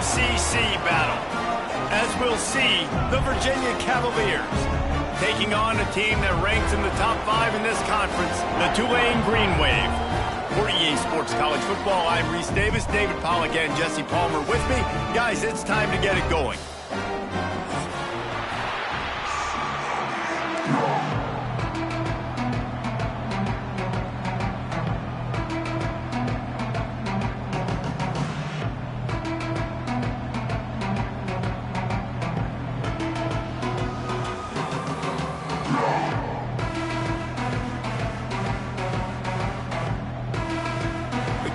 ACC battle. As we'll see, the Virginia Cavaliers taking on a team that ranks in the top 5 in this conference, the Tulane Green Wave. For EA Sports College Football, I'm Reese Davis, David Pollack, and Jesse Palmer with me. Guys, it's time to get it going.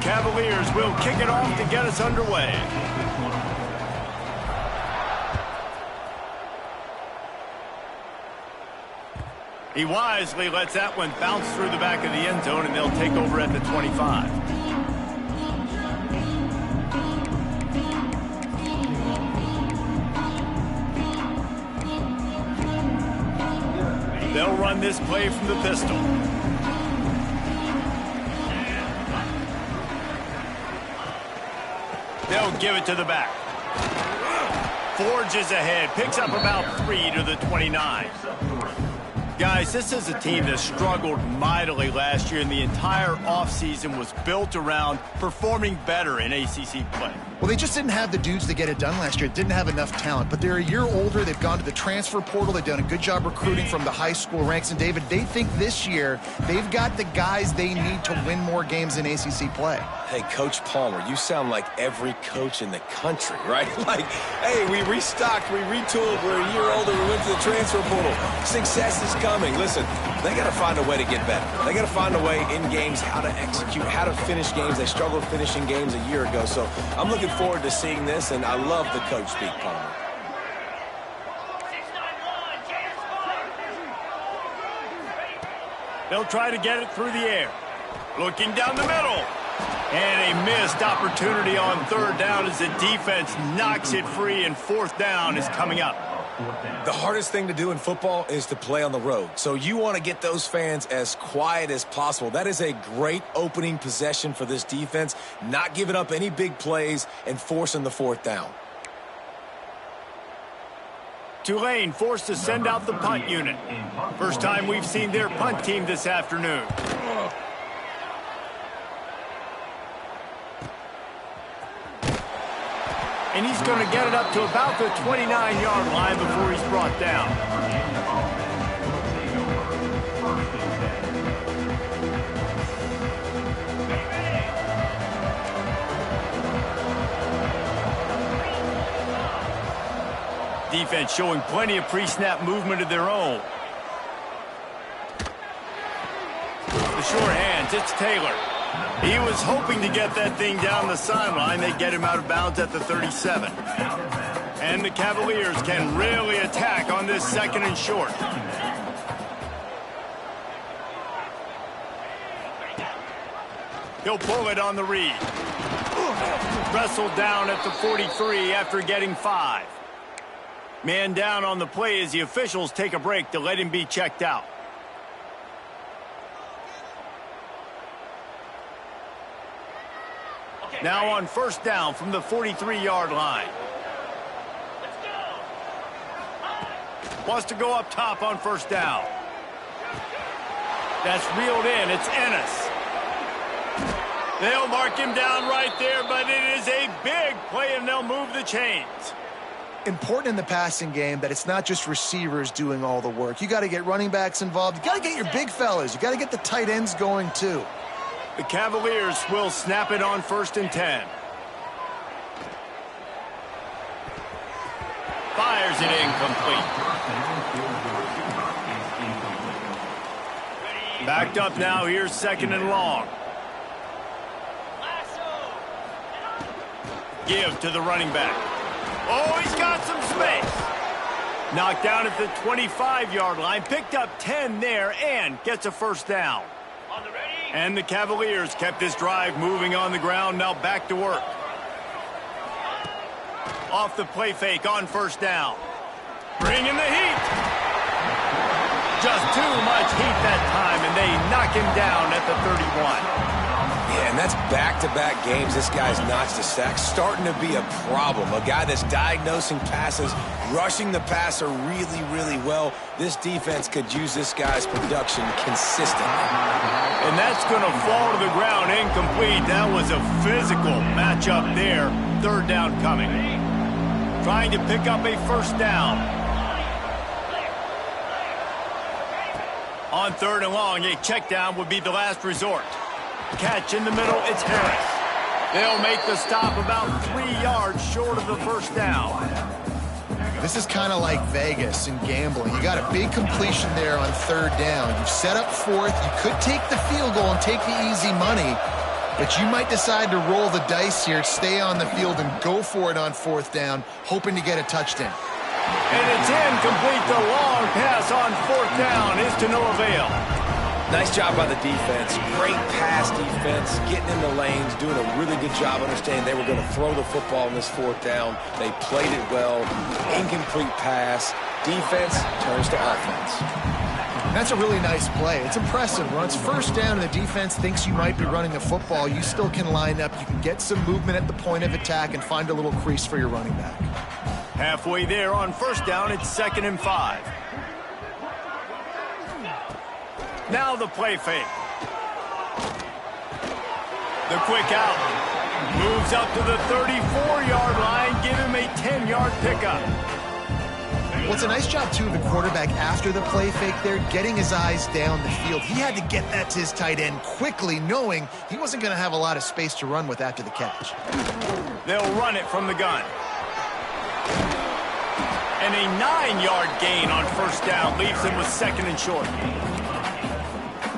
Cavaliers will kick it off to get us underway. He wisely lets that one bounce through the back of the end zone, and they'll take over at the 25. They'll run this play from the pistol. They'll give it to the back. Forges ahead. Picks up about 3 to the 29. Guys, this is a team that struggled mightily last year, and the entire offseason was built around performing better in ACC play. Well, they just didn't have the dudes to get it done last year. Didn't have enough talent. But they're a year older. They've gone to the transfer portal. They've done a good job recruiting from the high school ranks. And, David, they think this year they've got the guys they need to win more games in ACC play. Hey, Coach Palmer, you sound like every coach in the country, right? Like, hey, we restocked, we retooled, we're a year older, we went to the transfer portal. Success is coming. Listen, they got to find a way to get better. They got to find a way in games how to execute, how to finish games. They struggled finishing games a year ago. So I'm looking forward to seeing this, and I love the coach speak, Palmer. They'll try to get it through the air. Looking down the middle. And a missed opportunity on third down as the defense knocks it free, and fourth down is coming up. The hardest thing to do in football is to play on the road. So you want to get those fans as quiet as possible. That is a great opening possession for this defense, not giving up any big plays and forcing the fourth down. Tulane forced to send out the punt unit. First time we've seen their punt team this afternoon. And he's going to get it up to about the 29-yard line before he's brought down. Defense showing plenty of pre-snap movement of their own. The short hands, it's Taylor. He was hoping to get that thing down the sideline. They get him out of bounds at the 37. And the Cavaliers can really attack on this second and short. He'll pull it on the read. Wrestled down at the 43 after getting 5. Man down on the play as the officials take a break to let him be checked out. Now on first down from the 43-yard line. Wants to go up top on first down. That's reeled in. It's Ennis. They'll mark him down right there, but it is a big play, and they'll move the chains. Important in the passing game that it's not just receivers doing all the work. You got to get running backs involved. You got to get your big fellas. You got to get the tight ends going too. The Cavaliers will snap it on first and 10. Fires it incomplete. Backed up now. Here's second and long. Give to the running back. Oh, he's got some space. Knocked down at the 25-yard line. Picked up 10 there and gets a first down. And the Cavaliers kept this drive moving on the ground. Now back to work. Off the play fake on first down. Bringing the heat. Just too much heat that time, and they knock him down at the 31. Yeah, and And that's back-to-back games this guy's notched a sack. Starting to be a problem. A guy that's diagnosing passes, rushing the passer really, really well. This defense could use this guy's production consistently. And that's going to fall to the ground incomplete. That was a physical matchup there. Third down coming. Trying to pick up a first down. On third and long, a check down would be the last resort. Catch in the middle, it's Harris. They'll make the stop about 3 yards short of the first down. This is kind of like Vegas in gambling. You got a big completion there on third down. You set up fourth. You could take the field goal and take the easy money, but you might decide to roll the dice here, stay on the field, and go for it on fourth down, hoping to get a touchdown. And it's incomplete. The long pass on fourth down is to no avail. Nice job by the defense. Great pass defense, getting in the lanes, doing a really good job understanding they were going to throw the football in this fourth down. They played it well. Incomplete pass. Defense turns to offense. That's a really nice play. It's impressive. When it's first down and the defense thinks you might be running the football, you still can line up. You can get some movement at the point of attack and find a little crease for your running back. Halfway there on first down, it's 2nd and 5. Now the play fake. The quick out. Moves up to the 34-yard line. Give him a 10-yard pickup. Well, it's a nice job, too, of the quarterback after the play fake there, getting his eyes down the field. He had to get that to his tight end quickly, knowing he wasn't going to have a lot of space to run with after the catch. They'll run it from the gun. And a 9-yard gain on first down leaves him with 2nd and short.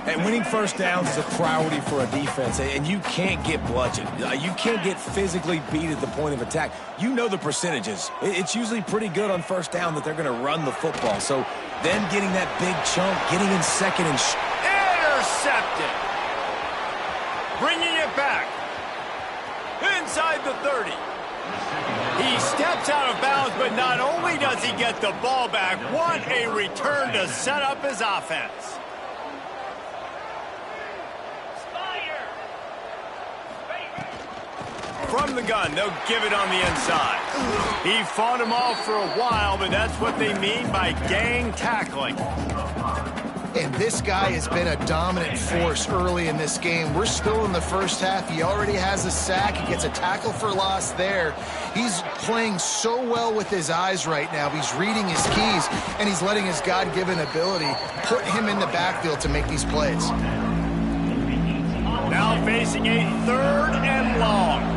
And winning first downs is a priority for a defense, and you can't get bludgeoned. You can't get physically beat at the point of attack. You know the percentages. It's usually pretty good on first down that they're going to run the football. So then getting that big chunk, getting in 2nd and intercepted. Bringing it back. Inside the 30. He steps out of bounds, but not only does he get the ball back, what a return to set up his offense. From the gun, they'll give it on the inside. He fought him off for a while, but that's what they mean by gang tackling. And this guy has been a dominant force early in this game. We're still in the first half. He already has a sack. He gets a tackle for loss there. He's playing so well with his eyes right now. He's reading his keys, and he's letting his God-given ability put him in the backfield to make these plays. Now facing a 3rd and long.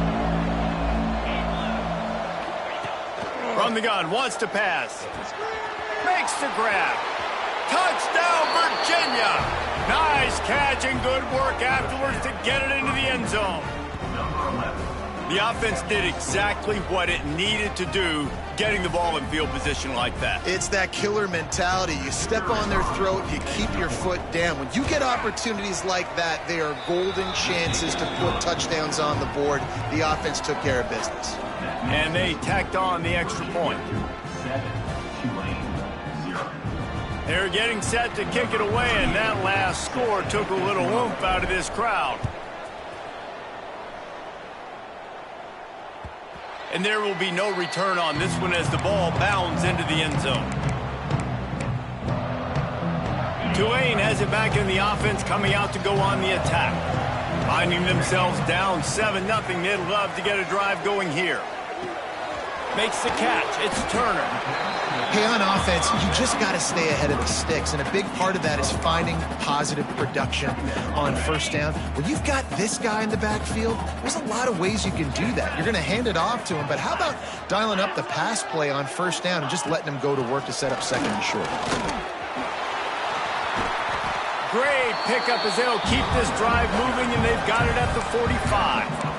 From the gun, wants to pass. Makes the grab. Touchdown, Virginia! Nice catch and good work afterwards to get it into the end zone. The offense did exactly what it needed to do, getting the ball in field position like that. It's that killer mentality. You step on their throat, you keep your foot down. When you get opportunities like that, they are golden chances to put touchdowns on the board. The offense took care of business. And they tacked on the extra point. They're getting set to kick it away, and that last score took a little oomph out of this crowd. And there will be no return on this one as the ball bounds into the end zone. Tulane has it back in the offense, coming out to go on the attack. Finding themselves down 7-0, they'd love to get a drive going here. Makes the catch. It's Turner. Hey, on offense, you just got to stay ahead of the sticks, and a big part of that is finding positive production on first down. When you've got this guy in the backfield, there's a lot of ways you can do that. You're going to hand it off to him, but how about dialing up the pass play on first down and just letting him go to work to set up 2nd and short? Great pickup as they'll keep this drive moving, and they've got it at the 45.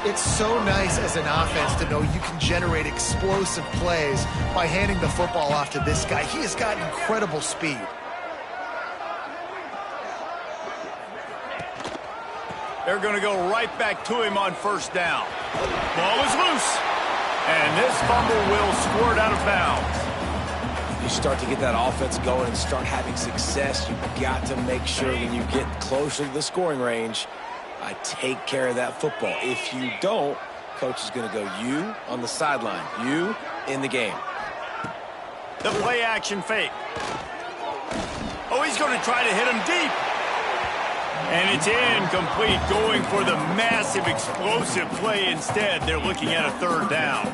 It's so nice as an offense to know you can generate explosive plays by handing the football off to this guy. He has got incredible speed. They're going to go right back to him on first down. Ball is loose. And this fumble will squirt out of bounds. You start to get that offense going and start having success, you've got to make sure when you get closer to the scoring range, I take care of that football. If you don't, coach is going to go you on the sideline, you in the game. The play action fake. Oh, he's going to try to hit him deep. And it's incomplete, going for the massive explosive play instead. They're looking at a third down.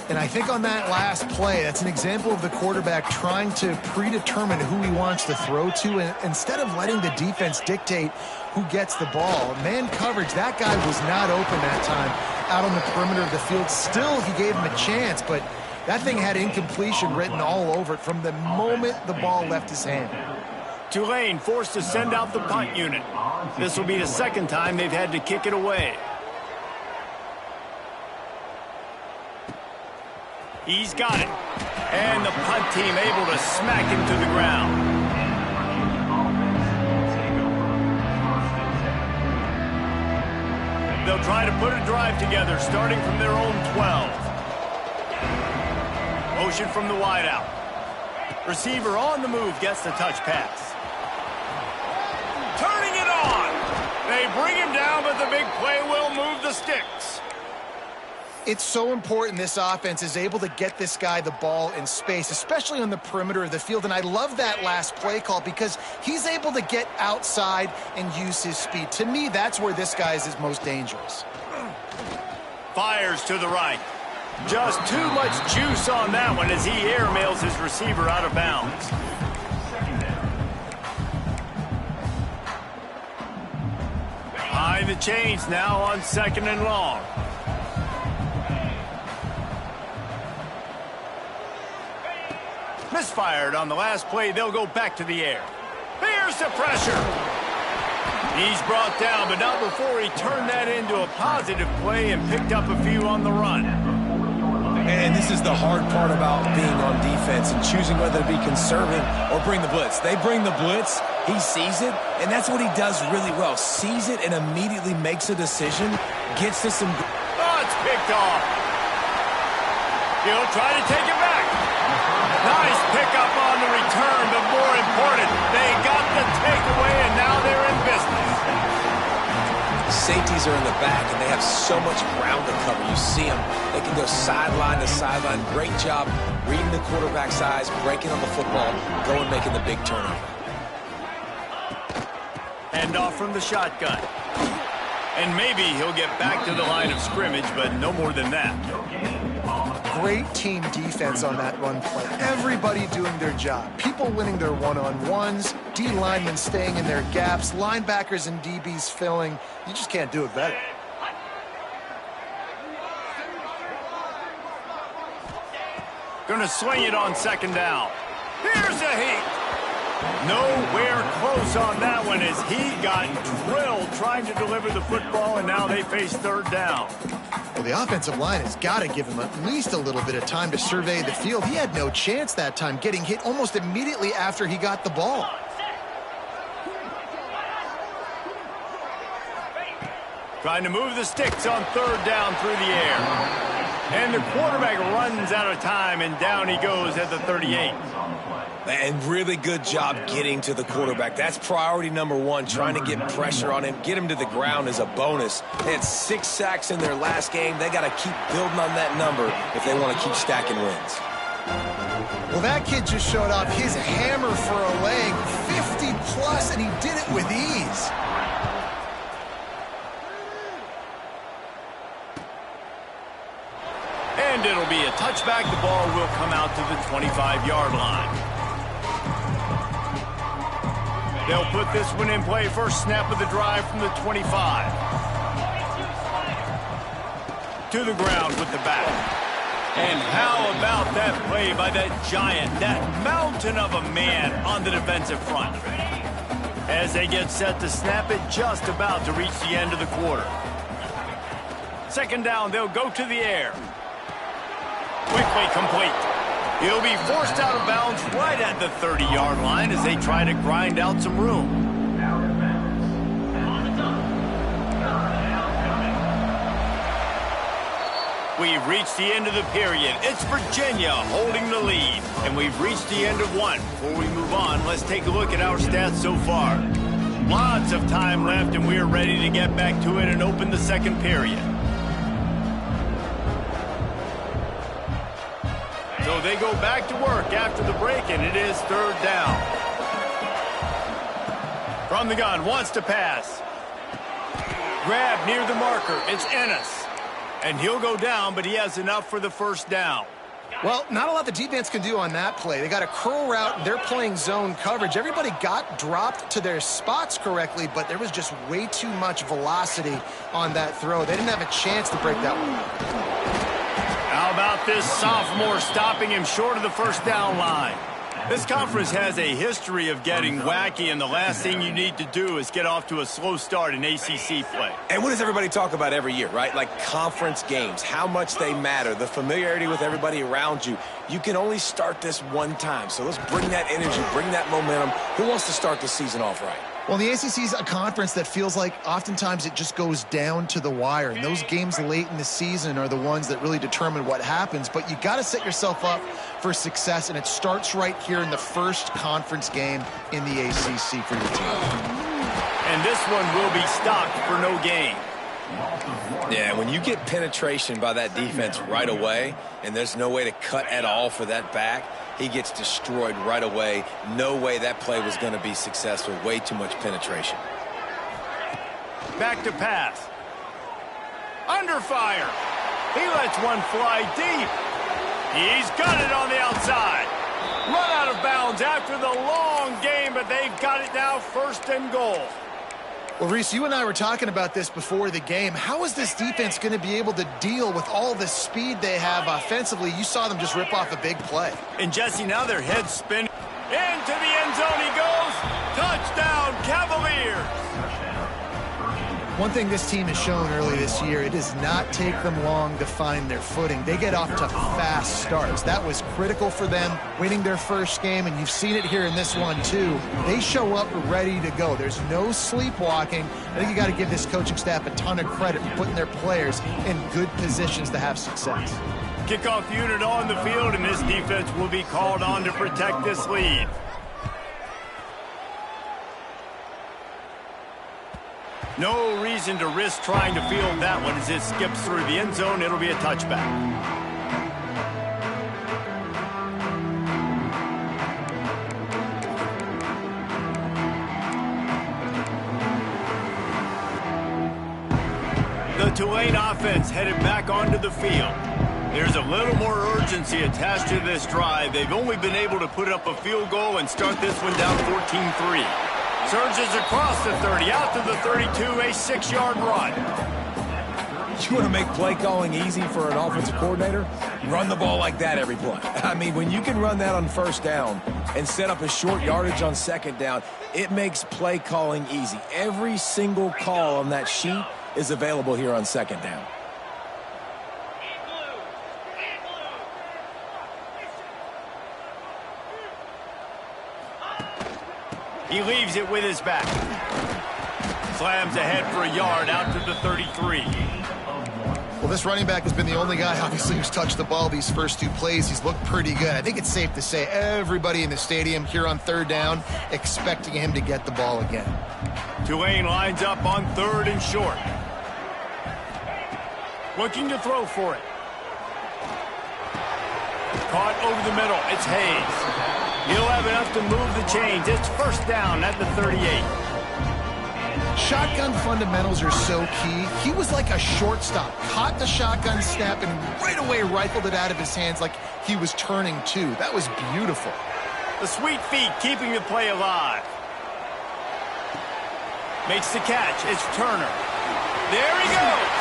And I think on that last play, that's an example of the quarterback trying to predetermine who he wants to throw to, and instead of letting the defense dictate who gets the ball. Man coverage, that guy was not open that time out on the perimeter of the field. Still, he gave him a chance, but that thing had incompletion written all over it from the moment the ball left his hand. Tulane forced to send out the punt unit. This will be the second time they've had to kick it away. He's got it. And the punt team able to smack him to the ground. They'll try to put a drive together, starting from their own 12. Motion from the wideout. Receiver on the move gets the touch pass. Turning it on. They bring him down, but the big play will move the sticks. It's so important this offense is able to get this guy the ball in space, especially on the perimeter of the field. And I love that last play call because he's able to get outside and use his speed. To me, that's where this guy is his most dangerous. Fires to the right. Just too much juice on that one as he airmails his receiver out of bounds. High the chains now on 2nd and long. Misfired on the last play. They'll go back to the air. Here's the pressure. He's brought down, but not before he turned that into a positive play and picked up a few on the run. And this is the hard part about being on defense and choosing whether to be conservative or bring the blitz. They bring the blitz, he sees it, and that's what he does really well. Sees it and immediately makes a decision, gets to some... Oh, it's picked off. He'll try to take it back. Nice pickup on the return, but more important, they got the takeaway, and now they're in business. Safeties are in the back, and they have so much ground to cover. You see them. They can go sideline to sideline. Great job reading the quarterback's eyes, breaking on the football, going making the big turnover. Hand off from the shotgun. And maybe he'll get back to the line of scrimmage, but no more than that. Great team defense on that run play. Everybody doing their job. People winning their one-on-ones, D linemen staying in their gaps, linebackers and DBs filling. You just can't do it better. Gonna swing it on 2nd down. Here's a heat. Nowhere close on that one as he got drilled trying to deliver the football, and now they face 3rd down. Well, the offensive line has got to give him at least a little bit of time to survey the field. He had no chance that time, getting hit almost immediately after he got the ball. Trying to move the sticks on 3rd down through the air. And the quarterback runs out of time, and down he goes at the 38. And really good job getting to the quarterback. That's priority number 1, trying to get pressure on him. Get him to the ground is a bonus. They had 6 sacks in their last game. They got to keep building on that number if they want to keep stacking wins. Well, that kid just showed off his hammer for a leg, 50-plus, and he did it with ease. And it'll be a touchback. The ball will come out to the 25-yard line. They'll put this one in play. First snap of the drive from the 25. To the ground with the back. And how about that play by that giant, that mountain of a man on the defensive front. As they get set to snap it, just about to reach the end of the quarter. 2nd down, they'll go to the air. Quickly complete. He'll be forced out of bounds right at the 30-yard line as they try to grind out some room. We've reached the end of the period. It's Virginia holding the lead, and we've reached the end of one. Before we move on, let's take a look at our stats so far. Lots of time left, and we are ready to get back to it and open the second period. So they go back to work after the break, and it is third down. From the gun, wants to pass. Grab near the marker. It's Ennis. And he'll go down, but he has enough for the first down. Well, not a lot the defense can do on that play. They got a curl route, and they're playing zone coverage. Everybody got dropped to their spots correctly, but there was just way too much velocity on that throw. They didn't have a chance to break that one. How about this sophomore stopping him short of the first down line? This conference has a history of getting wacky, and the last thing you need to do is get off to a slow start in ACC play. And what does everybody talk about every year, right? Like conference games, how much they matter, the familiarity with everybody around you. You can only start this one time, so let's bring that energy, bring that momentum. Who wants to start the season off right? Well, the ACC is a conference that feels like oftentimes it just goes down to the wire. And those games late in the season are the ones that really determine what happens. But you got to set yourself up for success, and it starts right here in the first conference game in the ACC for your team. And this one will be stopped for no gain. Yeah, when you get penetration by that defense right away, and there's no way to cut at all for that back, he gets destroyed right away. No way that play was going to be successful. Way too much penetration. Back to pass. Under fire. He lets one fly deep. He's got it on the outside. Run out of bounds after the long game, but they've got it now, first and goal. Well, Reese, you and I were talking about this before the game. How is this defense going to be able to deal with all the speed they have offensively? You saw them just rip off a big play. And, Jesse, now their head's spinning. Into the end zone he goes. Touchdown, Cavaliers. One thing this team has shown early this year, it does not take them long to find their footing. They get off to fast starts. That was critical for them winning their first game, and you've seen it here in this one too. They show up ready to go. There's no sleepwalking. I think you got to give this coaching staff a ton of credit for putting their players in good positions to have success. Kickoff unit on the field, and this defense will be called on to protect this lead. No reason to risk trying to field that one as it skips through the end zone. It'll be a touchback. The Tulane offense headed back onto the field. There's a little more urgency attached to this drive. They've only been able to put up a field goal and start this one down 14-3. Surges across the 30, out to the 32, a 6-yard run. You want to make play calling easy for an offensive coordinator? Run the ball like that every play. I mean, when you can run that on first down and set up a short yardage on second down, it makes play calling easy. Every single call on that sheet is available here on second down. He leaves it with his back. Slams ahead for a yard out to the 33. Well, this running back has been the only guy, obviously, who's touched the ball these first two plays. He's looked pretty good. I think it's safe to say everybody in the stadium here on third down expecting him to get the ball again. Tulane lines up on third and short. Looking to throw for it. Caught over the middle. It's Hayes. He'll have enough to move the chains. It's first down at the 38. Shotgun fundamentals are so key. He was like a shortstop. Caught the shotgun snap and right away rifled it out of his hands like he was turning too. That was beautiful. The sweet feet keeping the play alive. Makes the catch. It's Turner. There he goes.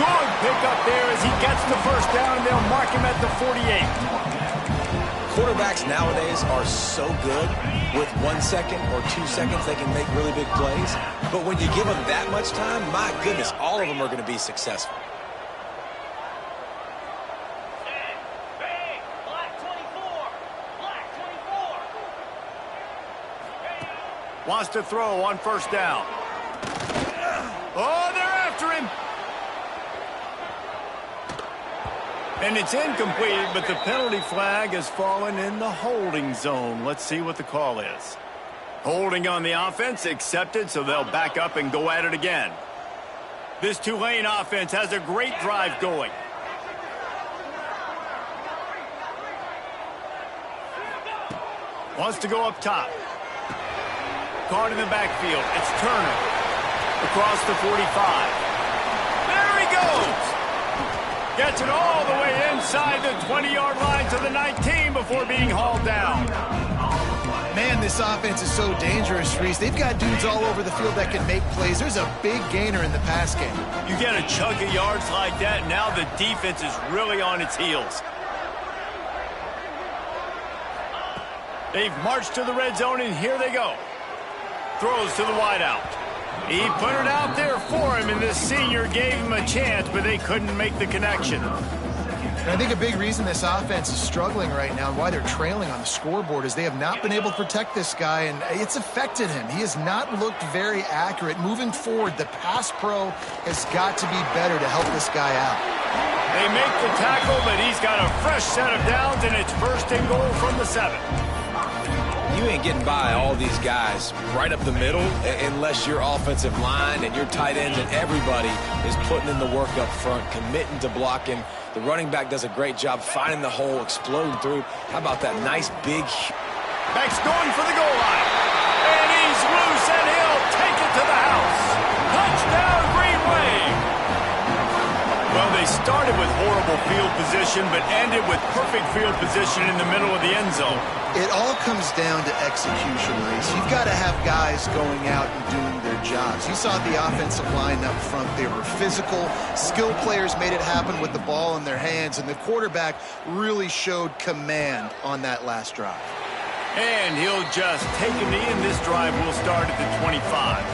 Good pickup there as he gets the first down. They'll mark him at the 48. Quarterbacks nowadays are so good. With 1 second or 2 seconds, they can make really big plays. But when you give them that much time, my goodness, all of them are going to be successful. Wants to throw on first down. Oh, they're after him. And it's incomplete, but the penalty flag has fallen in the holding zone. Let's see what the call is. Holding on the offense accepted, so they'll back up and go at it again. This Tulane offense has a great drive going. Wants to go up top. Caught in the backfield. It's Turner. Across the 45. There he goes! Gets it all the way inside the 20-yard line to the 19 before being hauled down. Man, this offense is so dangerous, Reese. They've got dudes all over the field that can make plays. There's a big gainer in the pass game. You get a chunk of yards like that, now the defense is really on its heels. They've marched to the red zone, and here they go. Throws to the wideout. He put it out there for him, and this senior gave him a chance, but they couldn't make the connection. And I think a big reason this offense is struggling right now and why they're trailing on the scoreboard is they have not been able to protect this guy, and it's affected him. He has not looked very accurate. Moving forward, the pass pro has got to be better to help this guy out. They make the tackle, but he's got a fresh set of downs, and it's first and goal from the 7. You ain't getting by all these guys right up the middle unless your offensive line and your tight ends and everybody is putting in the work up front, committing to blocking. The running back does a great job finding the hole, exploding through. How about that nice big... Back's going for the goal line. And he's loose, and he'll take it to the house. Touchdown, Green Wave. Well, they started with horrible field position, but ended with perfect field position in the middle of the end zone. It all comes down to execution, Reese. You've got to have guys going out and doing their jobs. You saw the offensive line up front. They were physical. Skilled players made it happen with the ball in their hands, and the quarterback really showed command on that last drive. And he'll just take a knee, and this drive will start at the 25.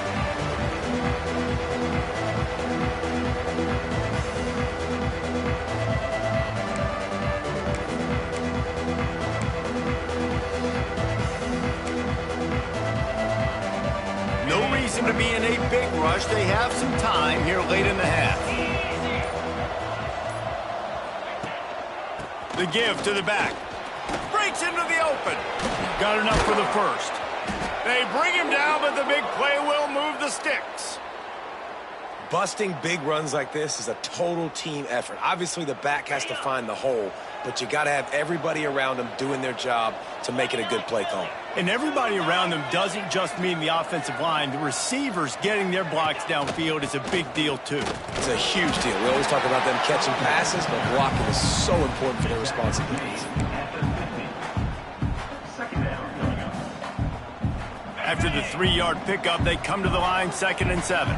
To be in a big rush. They have some time here late in the half. The give to the back. Breaks into the open. Got enough for the first. They bring him down, but the big play will move the sticks. Busting big runs like this is a total team effort. Obviously, the back has to find the hole, but you got to have everybody around them doing their job to make it a good play call. And everybody around them doesn't just mean the offensive line. The receivers getting their blocks downfield is a big deal, too. It's a huge deal. We always talk about them catching passes, but blocking is so important for their responsibilities. After the 3-yard pickup, they come to the line 2nd and 7.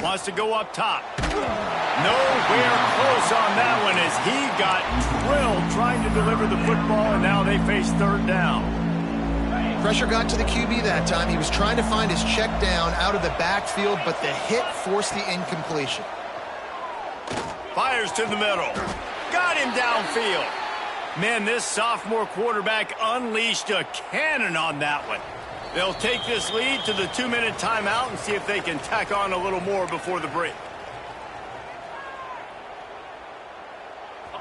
Wants to go up top. Nowhere close on that one as he got drilled trying to deliver the football, and now they face 3rd down. Pressure got to the QB that time. He was trying to find his check down out of the backfield, but the hit forced the incompletion. Fires to the middle. Got him downfield. Man, this sophomore quarterback unleashed a cannon on that one. They'll take this lead to the 2-minute timeout and see if they can tack on a little more before the break.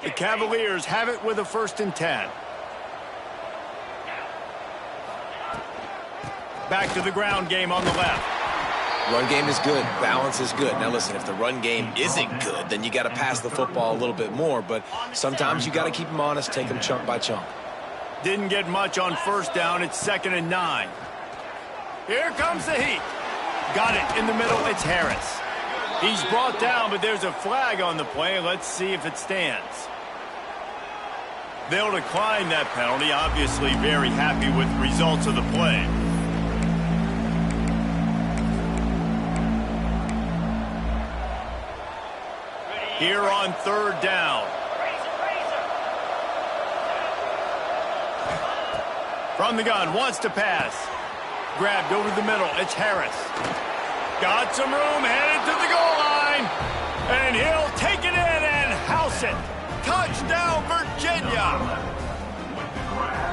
The Cavaliers have it with a 1st and 10. Back to the ground game on the left. Run game is good. Balance is good. Now, listen, if the run game isn't good, then you got to pass the football a little bit more. But sometimes you got to keep them honest, take them chunk by chunk. Didn't get much on 1st down. It's 2nd and 9. Here comes the heat. Got it in the middle. It's Harris. He's brought down, but there's a flag on the play. Let's see if it stands. They'll decline that penalty. Obviously very happy with the results of the play. Here on 3rd down. From the gun, wants to pass. Grabbed over the middle. It's Harris. Got some room, headed to the goal line. And he'll take it in and house it. Touchdown, Virginia.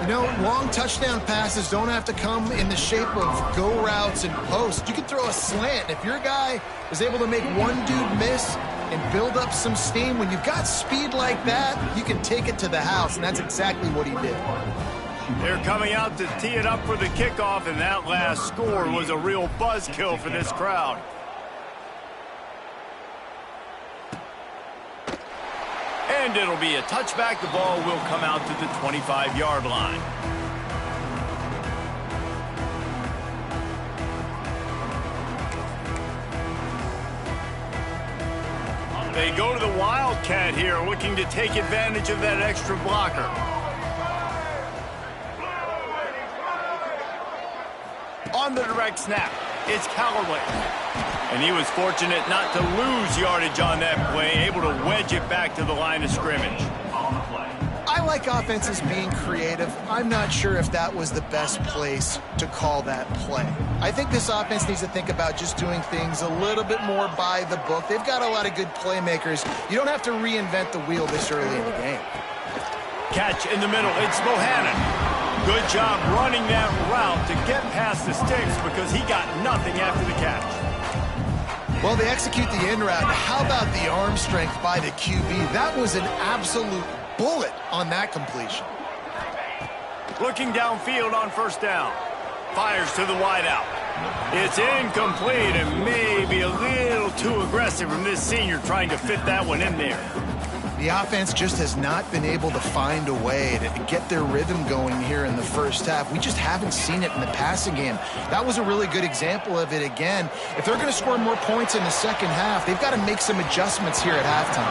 You know, long touchdown passes don't have to come in the shape of go routes and posts. You can throw a slant. If your guy is able to make one dude miss and build up some steam, when you've got speed like that, you can take it to the house, and that's exactly what he did. They're coming out to tee it up for the kickoff, and that last score was a real buzzkill for this crowd. And it'll be a touchback. The ball will come out to the 25-yard line. They go to the Wildcat here, looking to take advantage of that extra blocker. On the direct snap, it's Callaway. And he was fortunate not to lose yardage on that play, able to wedge it back to the line of scrimmage. I like offenses being creative. I'm not sure if that was the best place to call that play. I think this offense needs to think about just doing things a little bit more by the book. They've got a lot of good playmakers. You don't have to reinvent the wheel this early in the game. Catch in the middle, it's Bohannon. Good job running that route to get past the sticks because he got nothing after the catch. Well, they execute the in route. How about the arm strength by the QB? That was an absolute bullet on that completion. Looking downfield on first down. Fires to the wideout. It's incomplete and maybe a little too aggressive from this senior trying to fit that one in there. The offense just has not been able to find a way to get their rhythm going here in the first half. We just haven't seen it in the passing game. That was a really good example of it again. If they're going to score more points in the second half, they've got to make some adjustments here at halftime.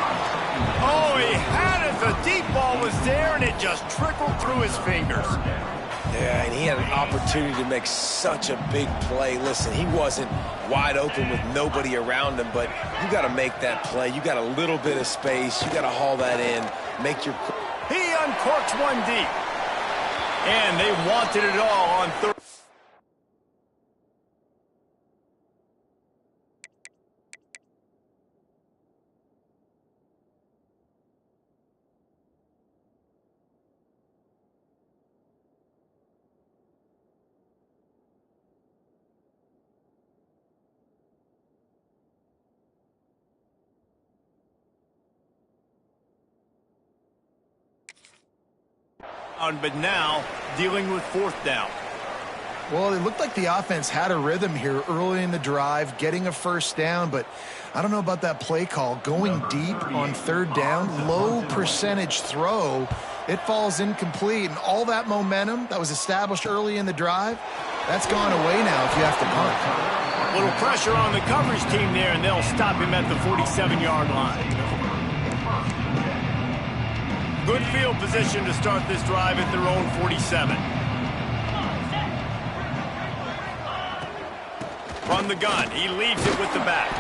Oh, he had it. The deep ball was there, and it just trickled through his fingers. Yeah, and he had an opportunity to make such a big play. Listen, he wasn't wide open with nobody around him, but you got to make that play. You got a little bit of space. You got to haul that in. Make your... He uncorks one deep. And they wanted it all on third. But now dealing with fourth down. Well, it looked like the offense had a rhythm here early in the drive, getting a first down, but I don't know about that play call. Going deep on third down, low percentage throw, it falls incomplete, and all that momentum that was established early in the drive, that's gone away now if you have to punt. A little pressure on the coverage team there, and they'll stop him at the 47-yard line. Good field position to start this drive at their own 47. From the gun, he leaves it with the back.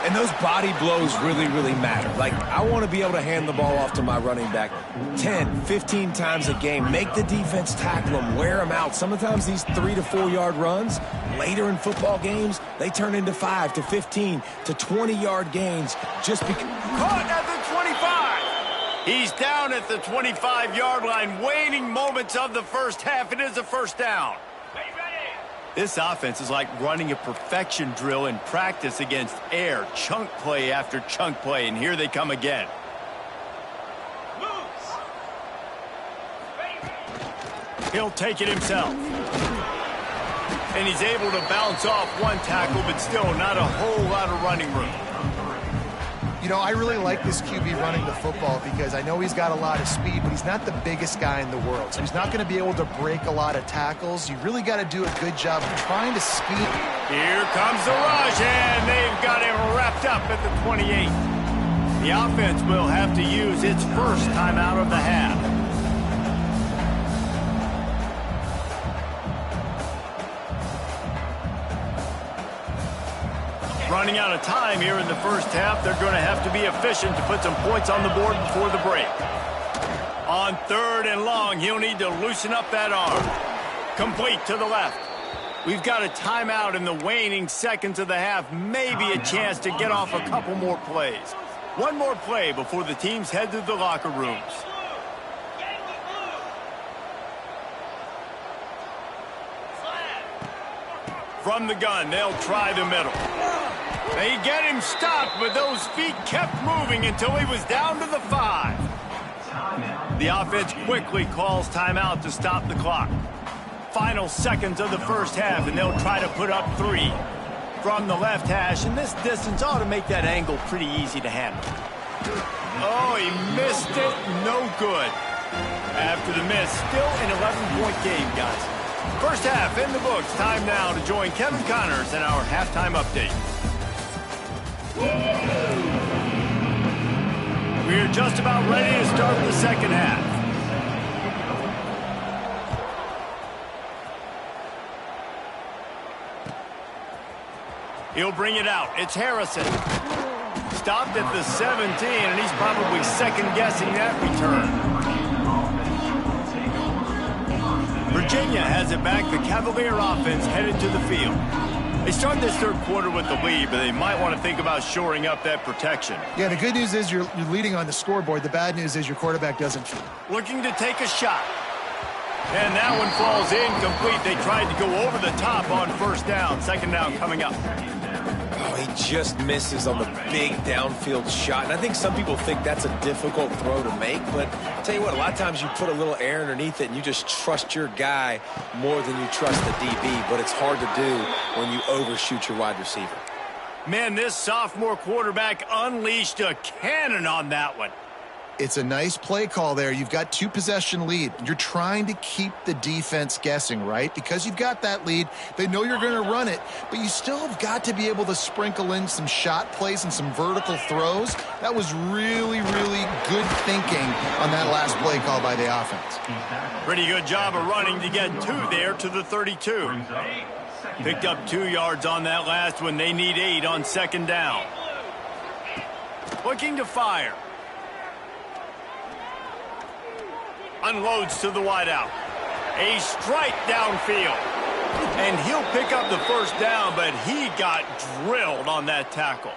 And those body blows really, really matter. Like, I want to be able to hand the ball off to my running back 10, 15 times a game. Make the defense tackle them, wear them out. Sometimes these 3 to 4 yard runs, later in football games, they turn into 5 to 15 to 20-yard gains just because. Caught at the 25. He's down at the 25-yard line, waning moments of the first half. It is a first down. This offense is like running a perfection drill in practice against air, chunk play after chunk play, and here they come again. He'll take it himself. And he's able to bounce off one tackle, but still not a whole lot of running room. You know, I really like this QB running the football because I know he's got a lot of speed, but he's not the biggest guy in the world. So he's not going to be able to break a lot of tackles. You really got to do a good job of trying to speed. Here comes the rush, and they've got him wrapped up at the 28. The offense will have to use its first timeout of the half. Running out of time here in the first half. They're going to have to be efficient to put some points on the board before the break. On third and long, he'll need to loosen up that arm. Complete to the left. We've got a timeout in the waning seconds of the half. Maybe a chance to get off a couple more plays. One more play before the teams head to the locker rooms. From the gun, they'll try the middle. They get him stopped, but those feet kept moving until he was down to the 5. The offense quickly calls timeout to stop the clock. Final seconds of the first half, and they'll try to put up 3. From the left hash, and this distance ought to make that angle pretty easy to handle. Oh, he missed it. No good. After the miss, still an 11-point game, guys. First half in the books. Time now to join Kevin Connors in our halftime update. We're just about ready to start the second half. He'll bring it out. It's Harrison. Stopped at the 17, and he's probably second-guessing that return. Virginia has it back. The Cavalier offense headed to the field. They start this third quarter with the lead, but they might want to think about shoring up that protection. Yeah, the good news is you're leading on the scoreboard. The bad news is your quarterback doesn't fit. Looking to take a shot. And that one falls incomplete. They tried to go over the top on first down. Second down coming up. Oh, he just misses on the big downfield shot. And I think some people think that's a difficult throw to make. But I'll tell you what, a lot of times you put a little air underneath it and you just trust your guy more than you trust the DB. But it's hard to do when you overshoot your wide receiver. Man, this sophomore quarterback unleashed a cannon on that one. It's a nice play call there. You've got 2-possession lead. You're trying to keep the defense guessing, right? Because you've got that lead. They know you're going to run it, but you still have got to be able to sprinkle in some shot plays and some vertical throws. That was really, really good thinking on that last play call by the offense. Pretty good job of running to get 2 there to the 32. Picked up 2 yards on that last one. They need 8 on second down. Looking to fire. Unloads to the wideout. A strike downfield. And he'll pick up the first down, but he got drilled on that tackle.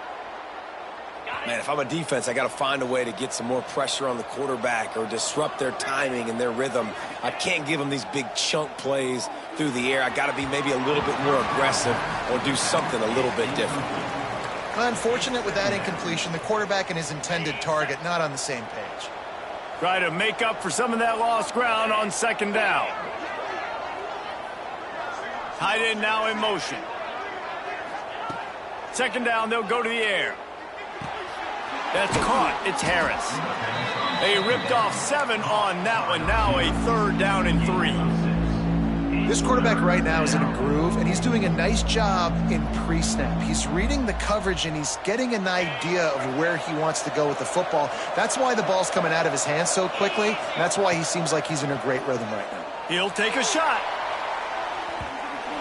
Man, if I'm a defense, I got to find a way to get some more pressure on the quarterback or disrupt their timing and their rhythm. I can't give them these big chunk plays through the air. I got to be maybe a little bit more aggressive or do something a little bit different. Unfortunate with that incompletion, the quarterback and his intended target not on the same page. Try to make up for some of that lost ground on second down. Tight end now in motion. Second down, they'll go to the air. That's caught. It's Harris. They ripped off 7 on that one. Now a third down and 3. This quarterback right now is in a groove, and he's doing a nice job in pre-snap. He's reading the coverage, and he's getting an idea of where he wants to go with the football. That's why the ball's coming out of his hands so quickly, and that's why he seems like he's in a great rhythm right now. He'll take a shot.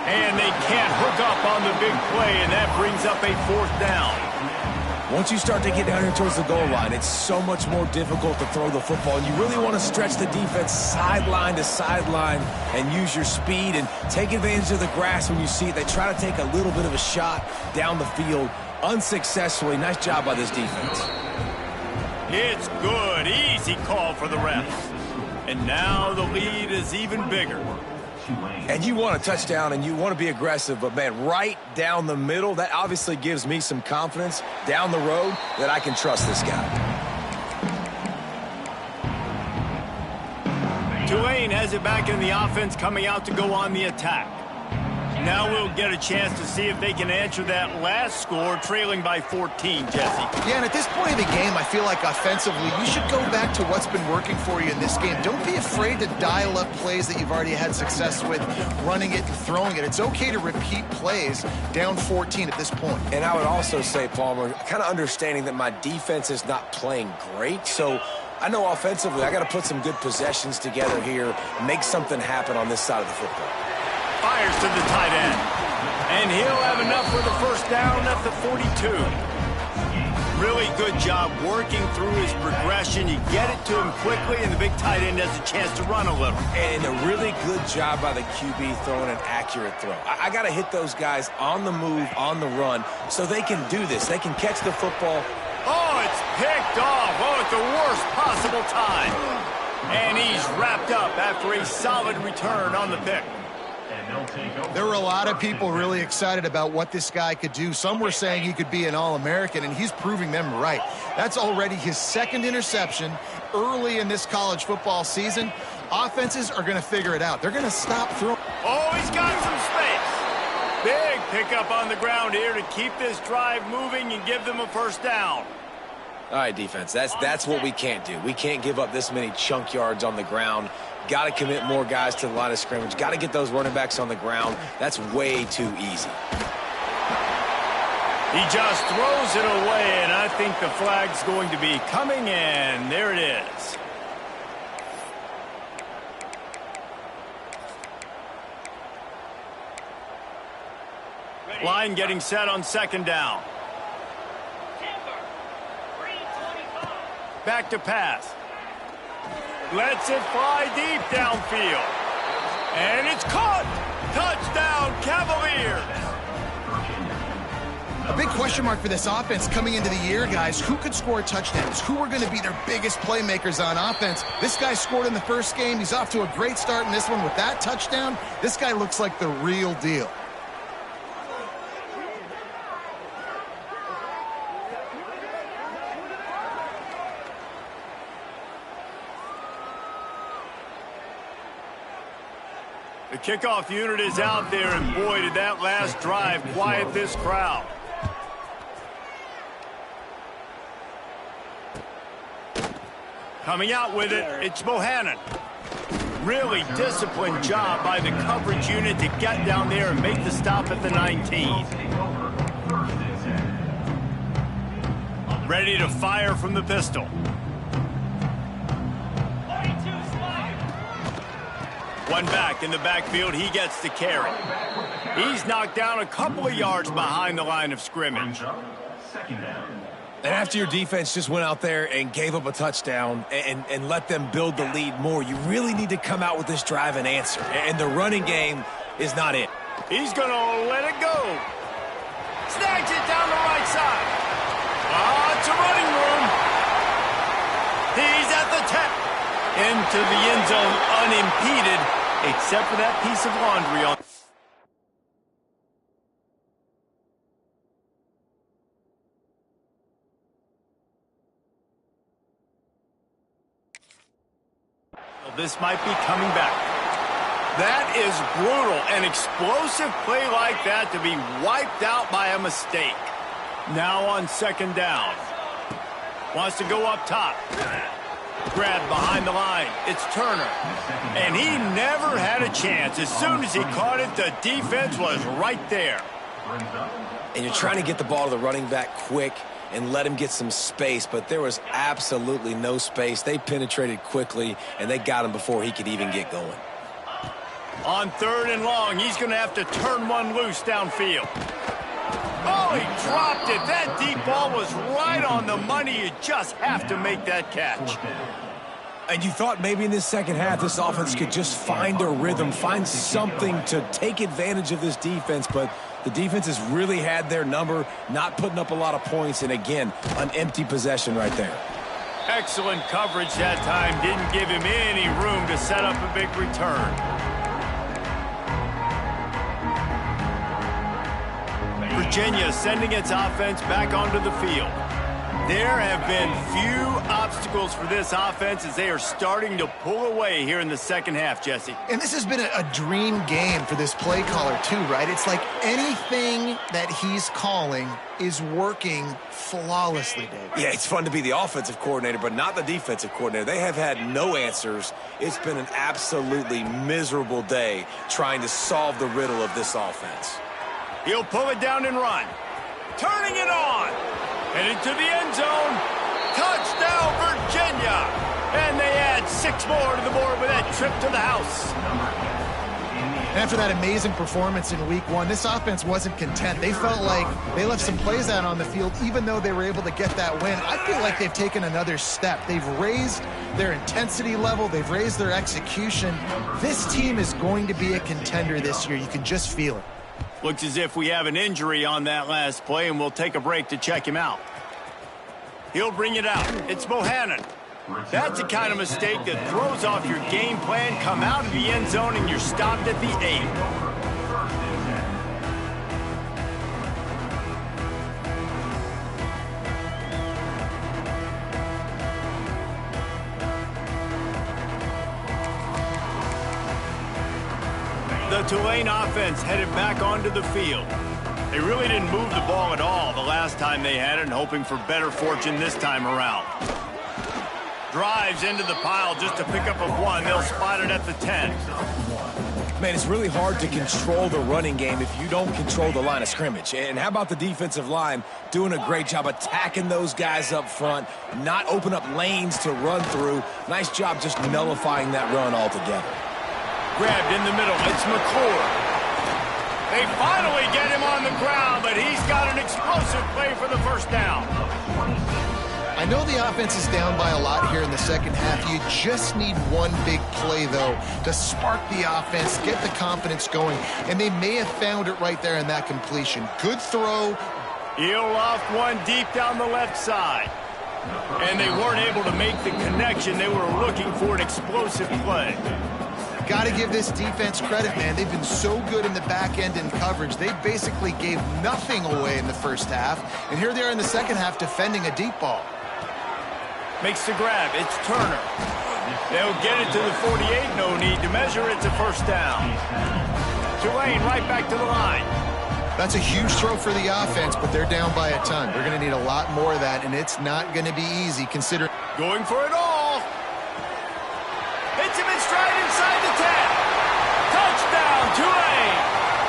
And they can't hook up on the big play, and that brings up a 4th down. Once you start to get down here towards the goal line, it's so much more difficult to throw the football. And you really want to stretch the defense sideline to sideline and use your speed and take advantage of the grass when you see it. They try to take a little bit of a shot down the field unsuccessfully. Nice job by this defense. It's good. Easy call for the refs. And now the lead is even bigger. And you want a touchdown and you want to be aggressive, but, man, right down the middle, that obviously gives me some confidence down the road that I can trust this guy. Tulane has it back in the offense, coming out to go on the attack. Now we'll get a chance to see if they can answer that last score, trailing by 14, Jesse. Yeah, and at this point of the game, I feel like offensively, you should go back to what's been working for you in this game. Don't be afraid to dial up plays that you've already had success with, running it and throwing it. It's okay to repeat plays down 14 at this point. And I would also say, Palmer, kind of understanding that my defense is not playing great, so I know offensively I got to put some good possessions together here, make something happen on this side of the football. Fires to the tight end. And he'll have enough for the first down at the 42. Really good job working through his progression. You get it to him quickly, and the big tight end has a chance to run a little. And a really good job by the QB throwing an accurate throw. I got to hit those guys on the move, on the run, so they can do this. They can catch the football. Oh, it's picked off. Oh, at the worst possible time. And he's wrapped up after a solid return on the pick. There were a lot of people really excited about what this guy could do. Some were saying he could be an All-American, and he's proving them right. That's already his second interception early in this college football season. Offenses are going to figure it out. They're going to stop throwing. Oh, he's got some space. Big pickup on the ground here to keep this drive moving and give them a first down. All right, defense, that's what we can't do. We can't give up this many chunk yards on the ground. Got to commit more guys to the line of scrimmage. Got to get those running backs on the ground. That's way too easy. He just throws it away, and I think the flag's going to be coming in. There it is. Line getting set on second down. Back to pass. Lets it fly deep downfield. And it's caught. Touchdown, Cavaliers. A big question mark for this offense coming into the year, guys. Who could score touchdowns? Who are going to be their biggest playmakers on offense? This guy scored in the first game. He's off to a great start in this one with that touchdown. This guy looks like the real deal. The kickoff unit is out there, and boy, did that last drive quiet this crowd. Coming out with it, it's Bohannon. Really disciplined job by the coverage unit to get down there and make the stop at the 19. Ready to fire from the pistol. One back in the backfield, he gets the carry. He's knocked down a couple of yards behind the line of scrimmage. And after your defense just went out there and gave up a touchdown and let them build the lead more, you really need to come out with this drive and answer. And the running game is not it. He's going to let it go. Snags it down the right side. It's a running room. He's at the 10. Into the end zone unimpeded, except for that piece of laundry on. This might be coming back. That is brutal. An explosive play like that to be wiped out by a mistake. Now on second down. Wants to go up top. Grab behind the line. It's Turner. And he never had a chance. As soon as he caught it, the defense was right there. And you're trying to get the ball to the running back quick and let him get some space, but there was absolutely no space. They penetrated quickly, and they got him before he could even get going. On third and long, he's going to have to turn one loose downfield. Oh, he dropped it. That deep ball was right on the money. You just have to make that catch. And you thought maybe in this second half this offense could just find a rhythm, find something to take advantage of this defense, but the defense has really had their number, not putting up a lot of points, and again, an empty possession right there. Excellent coverage that time. Didn't give him any room to set up a big return. Virginia sending its offense back onto the field. There have been few obstacles for this offense as they are starting to pull away here in the second half, Jesse. And this has been a dream game for this play caller too, right? It's like anything that he's calling is working flawlessly, Dave. Yeah, it's fun to be the offensive coordinator, but not the defensive coordinator. They have had no answers. It's been an absolutely miserable day trying to solve the riddle of this offense. He'll pull it down and run. Turning it on. Headed to the end zone. Touchdown, Virginia. And they add 6 more to the board with that trip to the house. After that amazing performance in week 1, this offense wasn't content. They felt like they left some plays out on the field, even though they were able to get that win. I feel like they've taken another step. They've raised their intensity level. They've raised their execution. This team is going to be a contender this year. You can just feel it. Looks as if we have an injury on that last play, and we'll take a break to check him out. He'll bring it out. It's Bohannon. That's the kind of mistake that throws off your game plan. Come out of the end zone, and you're stopped at the 8. Tulane offense headed back onto the field. They really didn't move the ball at all the last time they had it, and hoping for better fortune this time around. Drives into the pile just to pick up a 1. They'll spot it at the 10. Man, it's really hard to control the running game if you don't control the line of scrimmage. And how about the defensive line doing a great job attacking those guys up front, not open up lanes to run through. Nice job just nullifying that run altogether. Grabbed in the middle. It's McCord. They finally get him on the ground, but he's got an explosive play for the first down. I know the offense is down by a lot here in the second half. You just need one big play, though, to spark the offense, get the confidence going, and they may have found it right there in that completion. Good throw. He'll loft one deep down the left side. And they weren't able to make the connection. They were looking for an explosive play. Got to give this defense credit, man. They've been so good in the back end in coverage. They basically gave nothing away in the first half. And here they are in the second half defending a deep ball. Makes the grab. It's Turner. They'll get it to the 48. No need to measure. It's a first down. Tulane right back to the line. That's a huge throw for the offense, but they're down by a ton. They're going to need a lot more of that, and it's not going to be easy considering. Going for it all. Hits him in stride inside the 10. Touchdown, Tulane.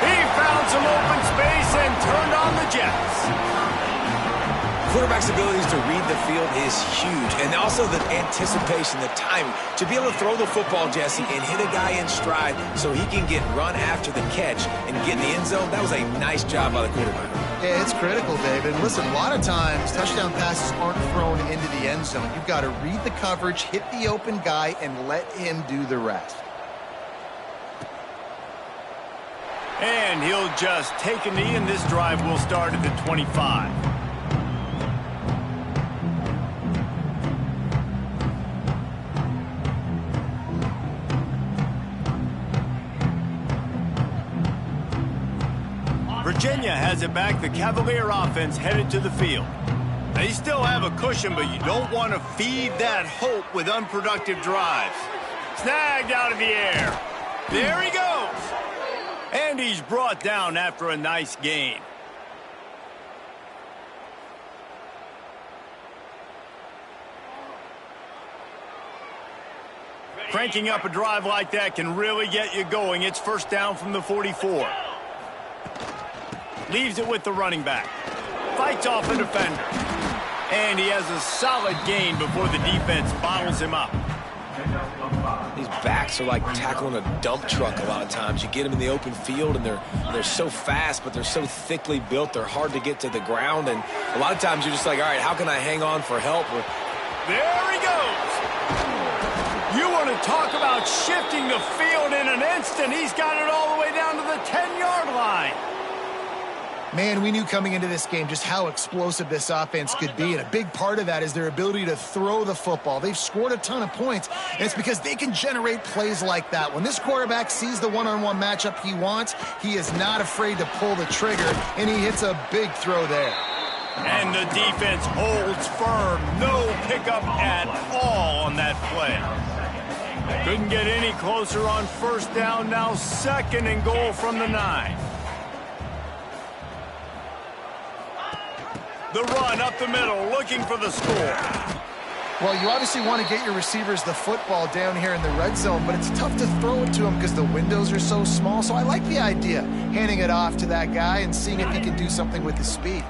He found some open space and turned on the Jets. Quarterback's abilities to read the field is huge, and also the anticipation, the timing. To be able to throw the football, Jesse, and hit a guy in stride so he can get run after the catch and get in the end zone, that was a nice job by the quarterback. Yeah, it's critical, David. Listen, a lot of times touchdown passes aren't thrown into the end zone. You've got to read the coverage, hit the open guy, and let him do the rest. And he'll just take a knee, and this drive will start at the 25. Virginia has it back. The Cavalier offense headed to the field. They still have a cushion, but you don't want to feed that hope with unproductive drives. Snagged out of the air. There he goes. And he's brought down after a nice gain. Cranking up a drive like that can really get you going. It's first down from the 44. Leaves it with the running back. Fights off a defender. And he has a solid gain before the defense bottles him up. These backs are like tackling a dump truck a lot of times. You get them in the open field, and they're so fast, but they're so thickly built, they're hard to get to the ground. And a lot of times you're just like, all right, how can I hang on for help? There he goes. You want to talk about shifting the field in an instant. He's got it all the way down to the 10-yard line. Man, we knew coming into this game just how explosive this offense could be, and a big part of that is their ability to throw the football. They've scored a ton of points, and it's because they can generate plays like that. When this quarterback sees the one-on-one matchup he wants, he is not afraid to pull the trigger, and he hits a big throw there. And the defense holds firm. No pickup at all on that play. Couldn't get any closer on first down. Now second and goal from the 9. The run up the middle, looking for the score. Well, you obviously want to get your receivers the football down here in the red zone, but it's tough to throw it to them because the windows are so small. So I like the idea, handing it off to that guy and seeing if he can do something with his speed.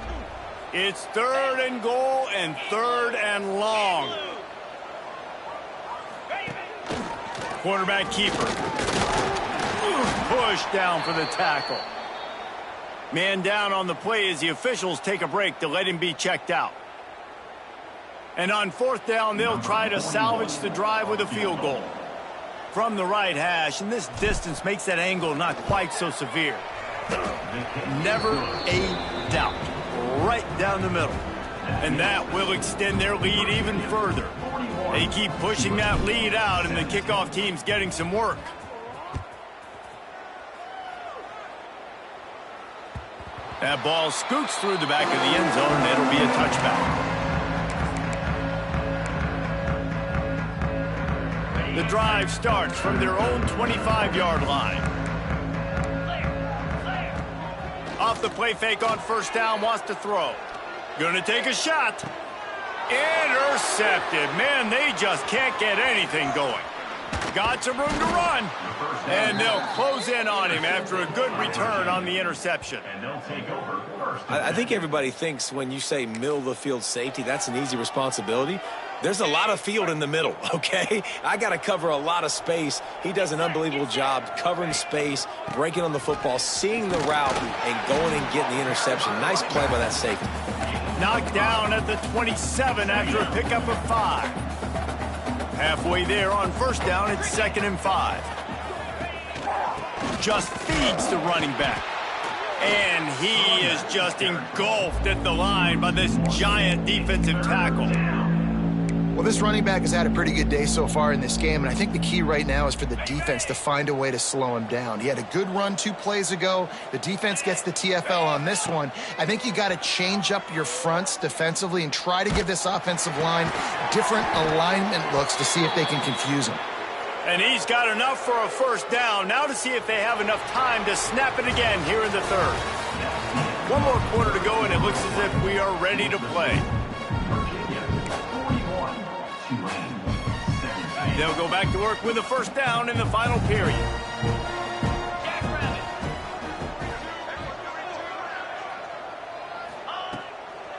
It's third and goal and third and long. Quarterback keeper. Push down for the tackle. Man down on the play as the officials take a break to let him be checked out. And on fourth down, they'll try to salvage the drive with a field goal. From the right hash, and this distance makes that angle not quite so severe. Never a doubt. Right down the middle. And that will extend their lead even further. They keep pushing that lead out, and the kickoff team's getting some work. That ball scoots through the back of the end zone, and it'll be a touchback. The drive starts from their own 25-yard line. off the play fake on first down, wants to throw. Gonna take a shot. Intercepted. Man, they just can't get anything going. Got some room to run. And they'll close in on him after a good return on the interception. I think everybody thinks when you say middle of the field safety, that's an easy responsibility. There's a lot of field in the middle, okay? I got to cover a lot of space. He does an unbelievable job covering space, breaking on the football, seeing the route, and going and getting the interception. Nice play by that safety. Knocked down at the 27 after a pickup of 5. Halfway there on first down, it's 2nd and 5. Just feeds the running back. And he is just engulfed at the line by this giant defensive tackle. Well, this running back has had a pretty good day so far in this game, and I think the key right now is for the defense to find a way to slow him down. He had a good run 2 plays ago. The defense gets the TFL on this one. I think you got to change up your fronts defensively and try to give this offensive line different alignment looks to see if they can confuse him. And he's got enough for a first down. Now to see if they have enough time to snap it again here in the 3rd. 1 more quarter to go, and it looks as if we are ready to play. They'll go back to work with a first down in the final period.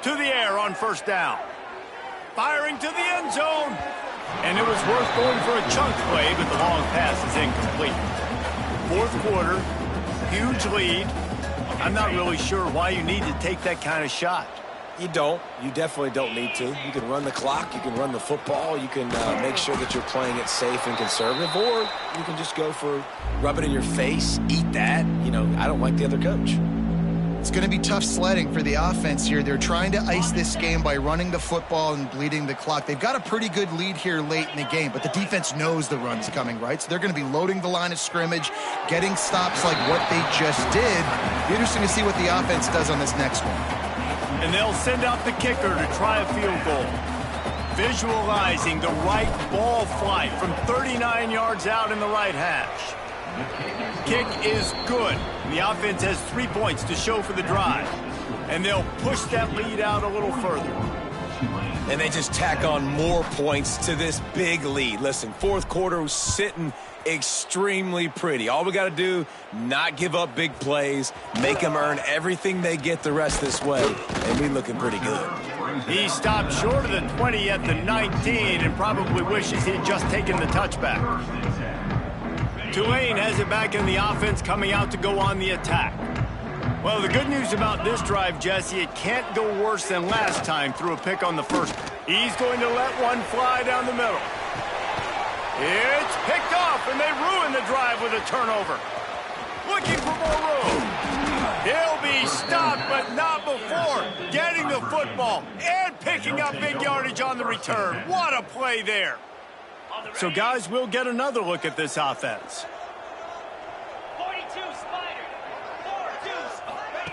To the air on first down. Firing to the end zone. And it was worth going for a chunk play, but the long pass is incomplete. 4th quarter, huge lead. I'm not really sure why you need to take that kind of shot. You don't. You definitely don't need to. You can run the clock. You can run the football. You can make sure that you're playing it safe and conservative, or you can just go for rub it in your face, eat that. You know, I don't like the other coach. It's going to be tough sledding for the offense here. They're trying to ice this game by running the football and bleeding the clock. They've got a pretty good lead here late in the game, but the defense knows the run's coming, right? So they're going to be loading the line of scrimmage, getting stops like what they just did. Be interesting to see what the offense does on this next one. And they'll send out the kicker to try a field goal. Visualizing the right ball flight from 39 yards out in the right hash. Kick is good. The offense has 3 points to show for the drive. And they'll push that lead out a little further. And they just tack on more points to this big lead. Listen, 4th quarter was sitting extremely pretty. All we got to do, not give up big plays, make them earn everything they get the rest this way, and we looking pretty good. He stopped short of the 20 at the 19 and probably wishes he'd just taken the touchback. Tulane has it back in the offense, coming out to go on the attack. Well, the good news about this drive, Jesse, it can't go worse than last time through a pick on the first. He's going to let one fly down the middle. It's picked off, and they ruin the drive with a turnover. Looking for more room. He'll be stopped, but not before getting the football and picking up big yardage on the return. What a play there. So, guys, we'll get another look at this offense. 42 Spider. 42 Spider.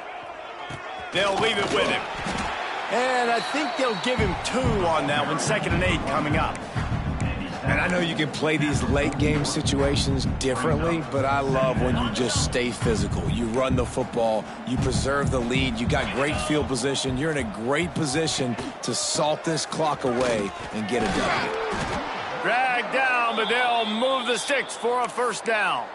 They'll leave it with him. And I think they'll give him 2 on that one, 2nd and 8 coming up. And I know you can play these late game situations differently, but I love when you just stay physical. You run the football, you preserve the lead, you got great field position. You're in a great position to salt this clock away and get it done. Dragged down, but they'll move the sticks for a first down.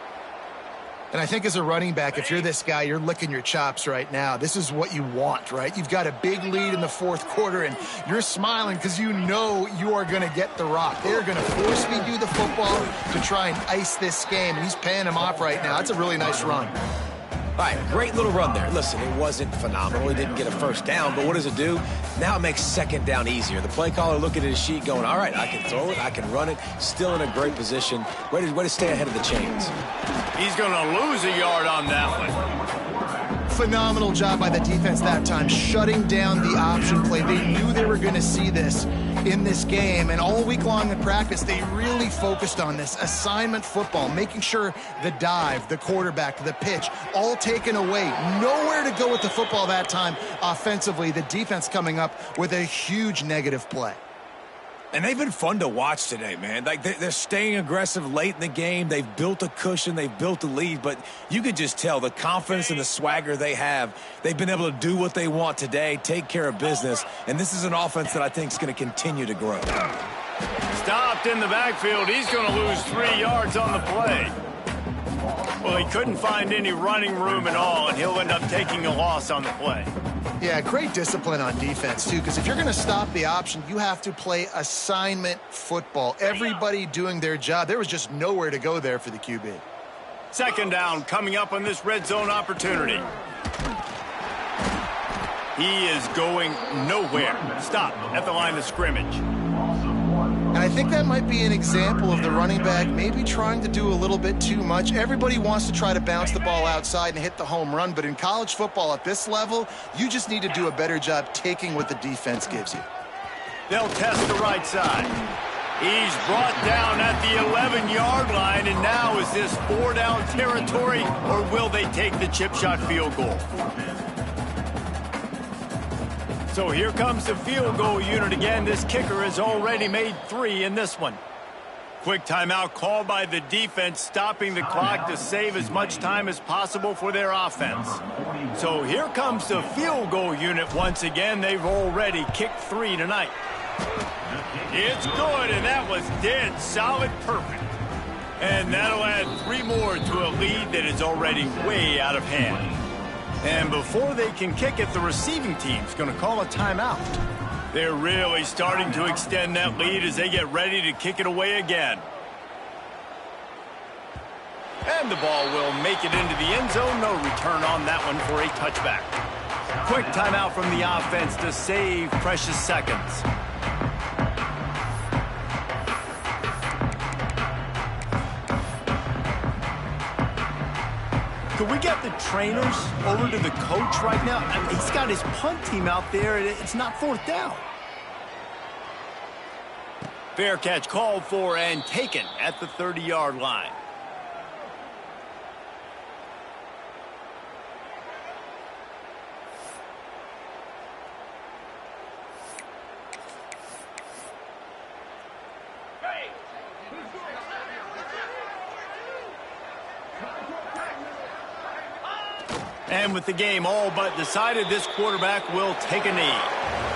And I think as a running back, if you're this guy, you're licking your chops right now. This is what you want, right? You've got a big lead in the 4th quarter, and you're smiling because you know you are going to get the rock. They're going to force feed you the football to try and ice this game, and he's paying him off right now. That's a really nice run. All right, great little run there. Listen, it wasn't phenomenal. He didn't get a first down, but what does it do? Now it makes 2nd down easier. The play caller looking at his sheet going, all right, I can throw it, I can run it, still in a great position. Way to stay ahead of the chains. He's going to lose a yard on that one. Phenomenal job by the defense that time, shutting down the option play. They knew they were going to see this in this game, and all week long in practice, they really focused on this assignment football, making sure the dive, the quarterback, the pitch, all taken away. Nowhere to go with the football that time offensively. The defense coming up with a huge negative play. And they've been fun to watch today, man. Like, they're staying aggressive late in the game. They've built a cushion. They've built a lead. But you can just tell the confidence and the swagger they have. They've been able to do what they want today, take care of business. And this is an offense that I think is going to continue to grow. Stopped in the backfield. He's going to lose 3 yards on the play. Well, he couldn't find any running room at all, and he'll end up taking a loss on the play. Yeah, great discipline on defense, too, because if you're going to stop the option, you have to play assignment football. Everybody doing their job. There was just nowhere to go there for the QB. Second down coming up on this red zone opportunity. He is going nowhere. Stop at the line of scrimmage. And I think that might be an example of the running back maybe trying to do a little bit too much. Everybody wants to try to bounce the ball outside and hit the home run, but in college football at this level, you just need to do a better job taking what the defense gives you. They'll test the right side. He's brought down at the 11-yard line, and now is this 4-down territory, or will they take the chip shot field goal? So here comes the field goal unit again. This kicker has already made 3 in this one. Quick timeout called by the defense, stopping the clock to save as much time as possible for their offense. So here comes the field goal unit once again. They've already kicked 3 tonight. It's good, and that was dead solid perfect. And that'll add 3 more to a lead that is already way out of hand. And before they can kick it, the receiving team's going to call a timeout. They're really starting to extend that lead as they get ready to kick it away again. And the ball will make it into the end zone. No return on that one for a touchback. Quick timeout from the offense to save precious seconds. Could we get the trainers over to the coach right now? I mean, he's got his punt team out there, and it's not 4th down. Fair catch called for and taken at the 30-yard line. And with the game all but decided, this quarterback will take a knee.